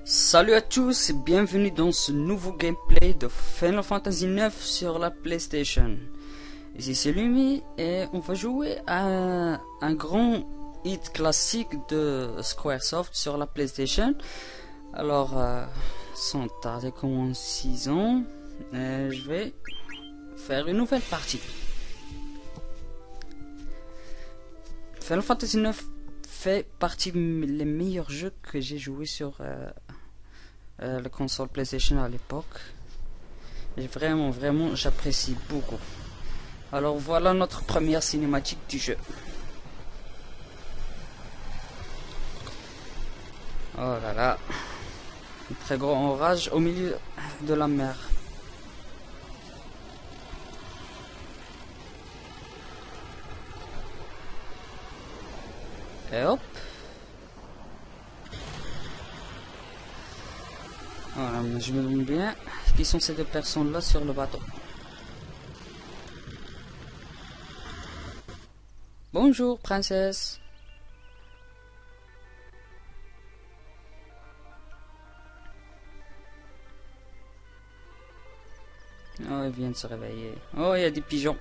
Salut à tous et bienvenue dans ce nouveau gameplay de Final Fantasy IX sur la PlayStation. Ici c'est Lumi et on va jouer à un grand hit classique de Squaresoft sur la PlayStation. Alors, sans tarder comme en 6 ans, je vais faire une nouvelle partie. Final Fantasy IX fait partie des meilleurs jeux que j'ai joué sur la console PlayStation à l'époque. Et vraiment, j'apprécie beaucoup. Alors voilà notre première cinématique du jeu. Oh là là. Un très grand orage au milieu de la mer. Et hop. Voilà, je me demande bien qui sont ces deux personnes là sur le bateau. Bonjour princesse. Oh, elle vient de se réveiller. Oh, il y a des pigeons.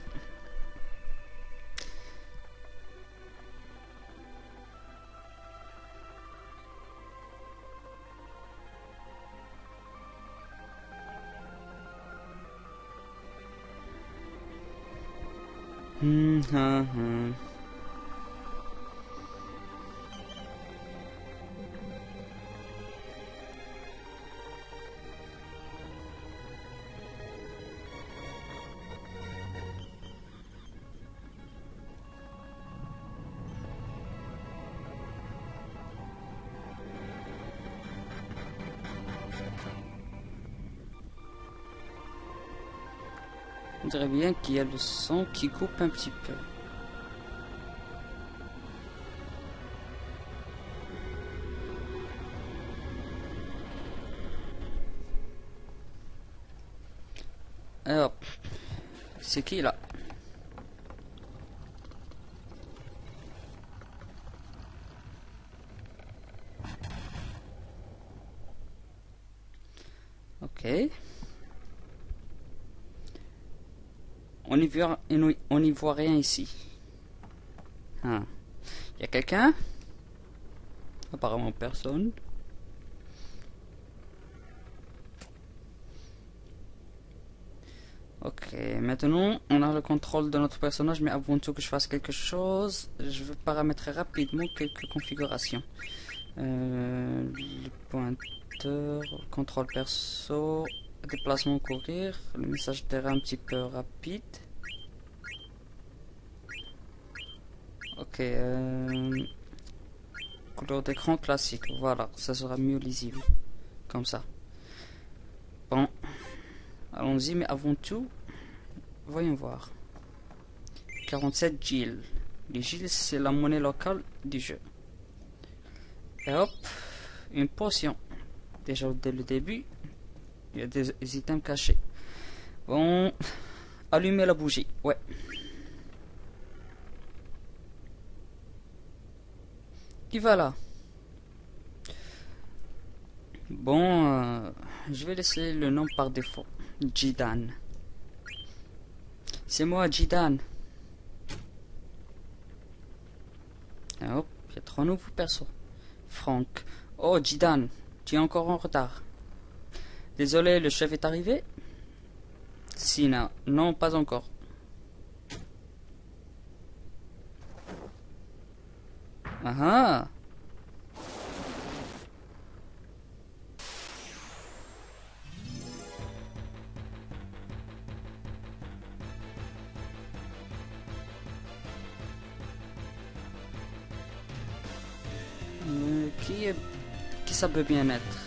On dirait bien qu'il y a le son qui coupe un petit peu. Alors, c'est qui là? Ok. On n'y voit rien ici. Ah. Y a quelqu'un? Apparemment personne. Ok, maintenant on a le contrôle de notre personnage, mais avant tout que je fasse quelque chose, je veux paramétrer rapidement quelques configurations. Le pointeur, contrôle perso, déplacement courir, le message d'erreur un petit peu rapide. Ok, couleur d'écran classique, voilà, ça sera mieux lisible, comme ça. Bon, allons-y, mais avant tout, voyons voir. 47 Gil. Les Gil, c'est la monnaie locale du jeu. Et hop, une potion. Déjà dès le début, il y a des items cachés. Bon, allumer la bougie, ouais. Qui va là? Bon, je vais laisser le nom par défaut. Jidan. C'est moi, Jidan. Et hop, il y a 3 nouveaux persos. Franck. Oh, Jidan, tu es encore en retard. Désolé, le chef est arrivé? Sina. Non, pas encore. Ah ah. Qui ça peut bien être?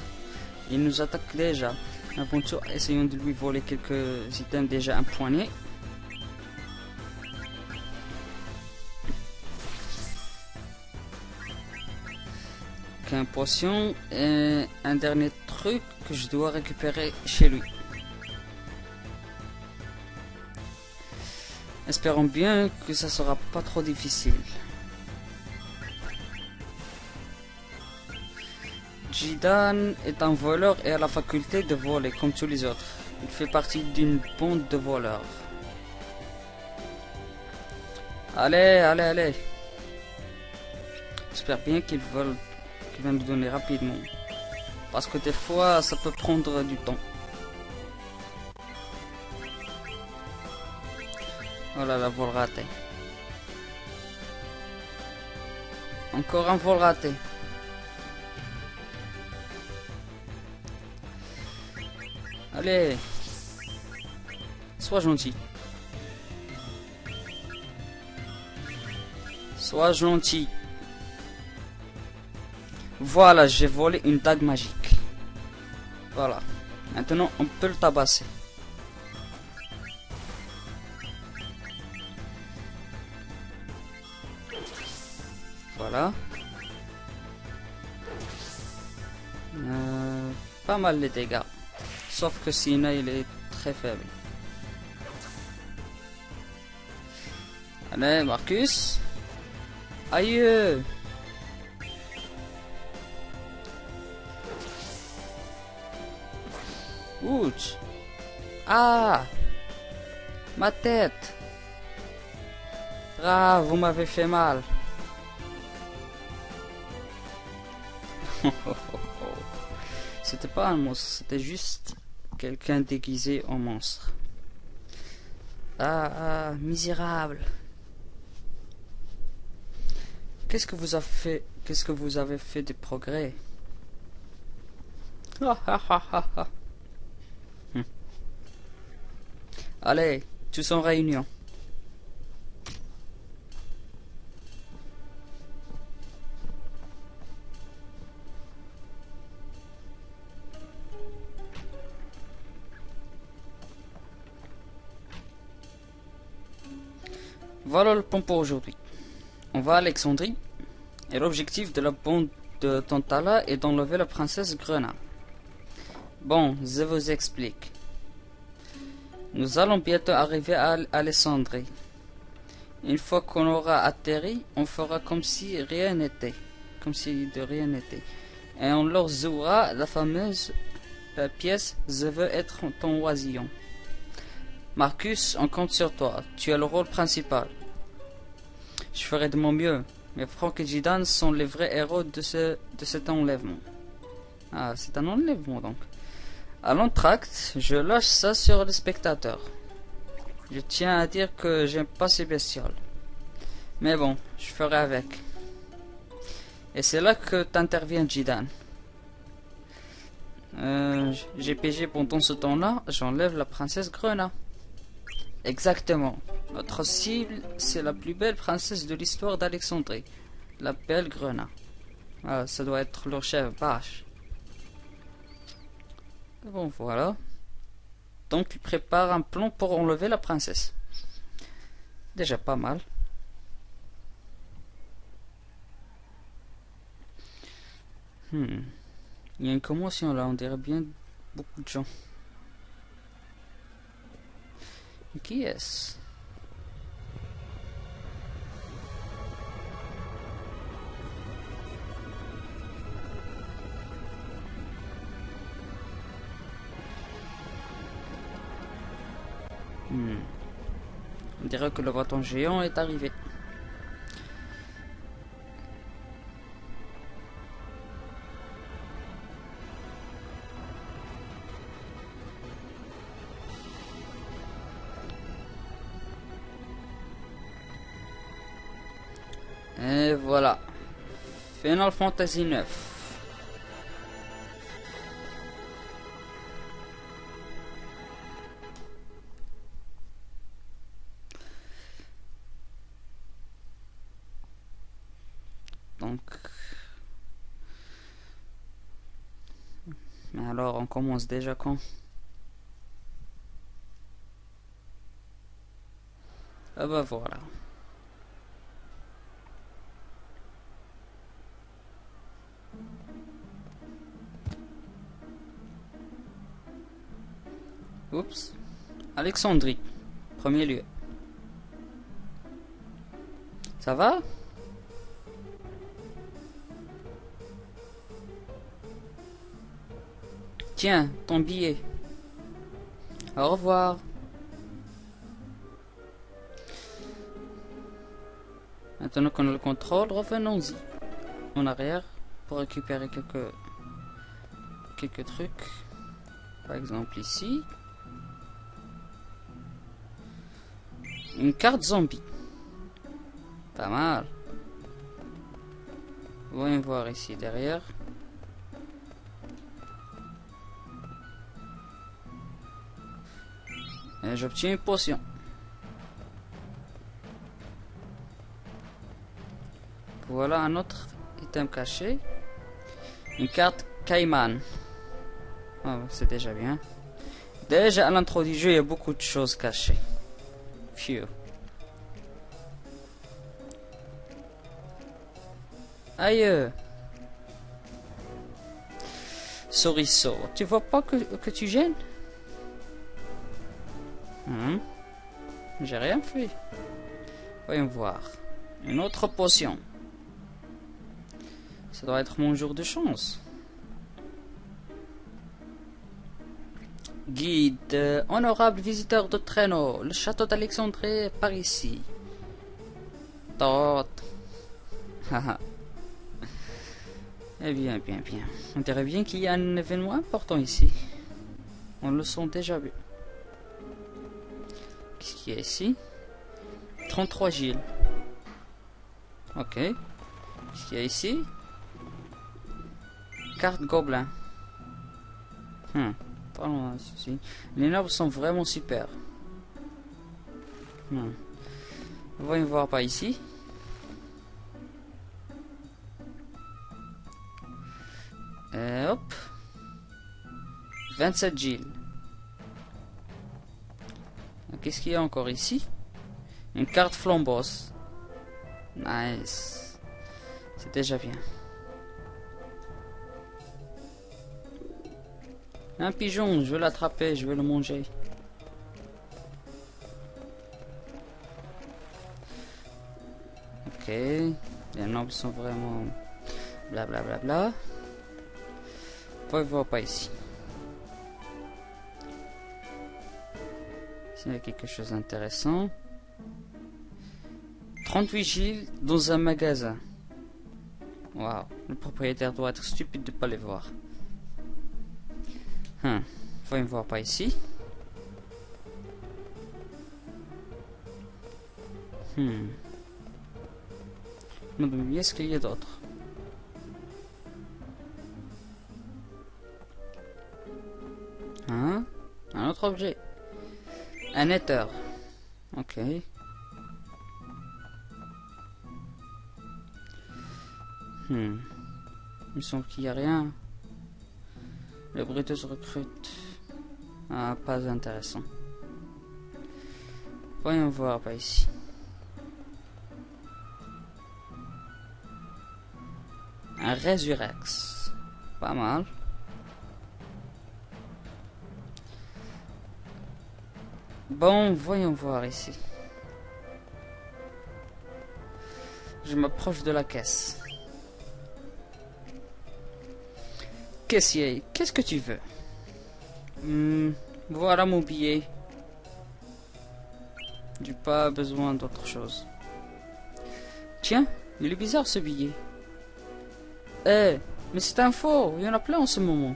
Il nous attaque déjà. Avant tout, essayons de lui voler quelques items déjà empoignés. Qu'un potion et un dernier truc que je dois récupérer chez lui. Espérons bien que ça sera pas trop difficile. Jidan est un voleur et a la faculté de voler comme tous les autres. Il fait partie d'une bande de voleurs. Allez, allez, allez. J'espère bien qu'il va nous donner rapidement. Parce que des fois, ça peut prendre du temps. Oh là là, vol raté. Encore un vol raté. Allez. Sois gentil. Sois gentil. Voilà, j'ai volé une dague magique. Voilà. Maintenant, on peut le tabasser. Voilà. Pas mal les dégâts. Sauf que Sina, il est très faible. Allez, Marcus. Aïe. Ouch. Ah. Ma tête. Ah, vous m'avez fait mal. C'était pas un monstre, c'était juste quelqu'un déguisé en monstre. Ah, misérable. Qu'est-ce que vous avez fait? Qu'est-ce que vous avez fait de progrès? Allez, tous en réunion. Voilà le plan pour aujourd'hui. On va à Alexandrie. Et l'objectif de la bande de Tantala est d'enlever la princesse Grena. Bon, je vous explique. Nous allons bientôt arriver à Alexandrie. Une fois qu'on aura atterri, on fera comme si rien n'était. Comme si de rien n'était. Et on leur jouera la fameuse pièce « Je veux être ton oisillon ». Marcus, on compte sur toi. Tu as le rôle principal. Je ferai de mon mieux. Mais Franck et Jidan sont les vrais héros de cet enlèvement. Ah, c'est un enlèvement donc. À l'entracte, je lâche ça sur les spectateurs. Je tiens à dire que j'aime pas ces bestioles. Mais bon, je ferai avec. Et c'est là que t'interviens, Jidan. J'ai pigé pendant ce temps-là, j'enlève la princesse Grena. Exactement. Notre cible, c'est la plus belle princesse de l'histoire d'Alexandrie. La belle Grena. Ah, ça doit être leur chef, Bash. Bon, voilà. Donc, il prépare un plan pour enlever la princesse. Déjà pas mal. Il y a une commotion là, on dirait bien beaucoup de gens. Qui est-ce? On dirait que le bâton géant est arrivé. Et voilà. Final Fantasy 9. Donc... Mais alors, on commence déjà quand? Ah bah voilà. Oups. Alexandrie. Premier lieu. Ça va? Tiens, ton billet. Au revoir. Maintenant qu'on a le contrôle, revenons-y en arrière pour récupérer quelques trucs. Par exemple ici. Une carte zombie. Pas mal. Voyons voir ici derrière. Et j'obtiens une potion. Voilà un autre item caché. Une carte Cayman. Ah, c'est déjà bien. Déjà à l'intro du jeu, il y a beaucoup de choses cachées. Phew. Aïe. Soriso, tu vois pas que tu gênes? J'ai rien fait. Voyons voir. Une autre potion. Ça doit être mon jour de chance. Guide, honorable visiteur de traîneau, le château d'Alexandrie par ici. Tot. Eh bien, bien, bien. On dirait bien qu'il y a un événement important ici. On le sent déjà vu. Qu'est-ce qu'il y a ici? 33 Gilles. Ok. Qu'est-ce qu'il y a ici? Carte gobelin. Pardon, ceci. Les nobles sont vraiment super. Voyons voir par ici. Hop. 27 Gilles. Qu'est-ce qu'il y a encore ici? Une carte flambos. Nice. C'est déjà bien. Un pigeon, je vais l'attraper, je vais le manger. Ok. Les nobles sont vraiment... Blablabla. Bla, bla, bla. Faut voir pas ici. S'il y a quelque chose d'intéressant. 38 Gilles dans un magasin. Waouh. Le propriétaire doit être stupide de ne pas les voir. Voyons voir pas ici. Est-ce qu'il y a d'autres? Un autre objet. Un éther. Ok. Il me semble qu'il n'y a rien. Le Brutus recrute. Ah, pas intéressant. Voyons voir par ici. Un Résurrex. Pas mal. Bon, voyons voir ici. Je m'approche de la caisse. Caissier, qu'est-ce que tu veux? Voilà mon billet. J'ai pas besoin d'autre chose. Tiens, il est bizarre ce billet. Mais c'est un faux, il y en a plein en ce moment.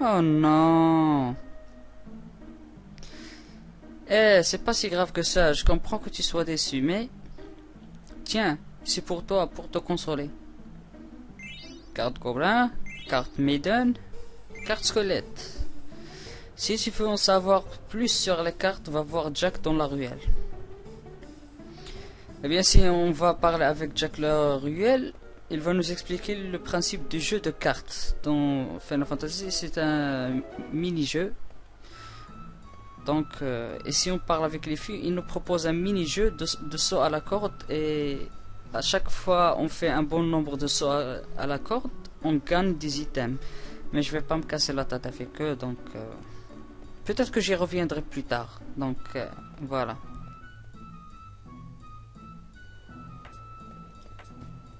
Oh non. C'est pas si grave que ça, je comprends que tu sois déçu, mais... Tiens, c'est pour toi, pour te consoler. Carte gobelin, carte maiden, carte squelette. Si tu veux en savoir plus sur les cartes, va voir Jack dans la ruelle. Eh bien, si on va parler avec Jack la ruelle, il va nous expliquer le principe du jeu de cartes. Dans Final Fantasy, c'est un mini-jeu. Donc, et si on parle avec les filles, il nous propose un mini-jeu de saut à la corde. Et à chaque fois on fait un bon nombre de sauts à la corde, on gagne des items. Mais je vais pas me casser la tête avec eux, donc... peut-être que j'y reviendrai plus tard. Donc, voilà.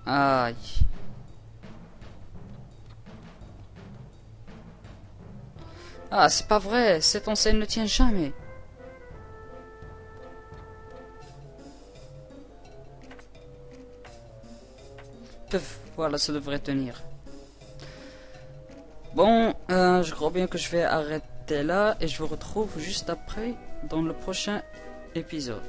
Aïe. Ah, c'est pas vrai, cette enseigne ne tient jamais. Puf, voilà, ça devrait tenir. Bon, je crois bien que je vais arrêter là et je vous retrouve juste après dans le prochain épisode.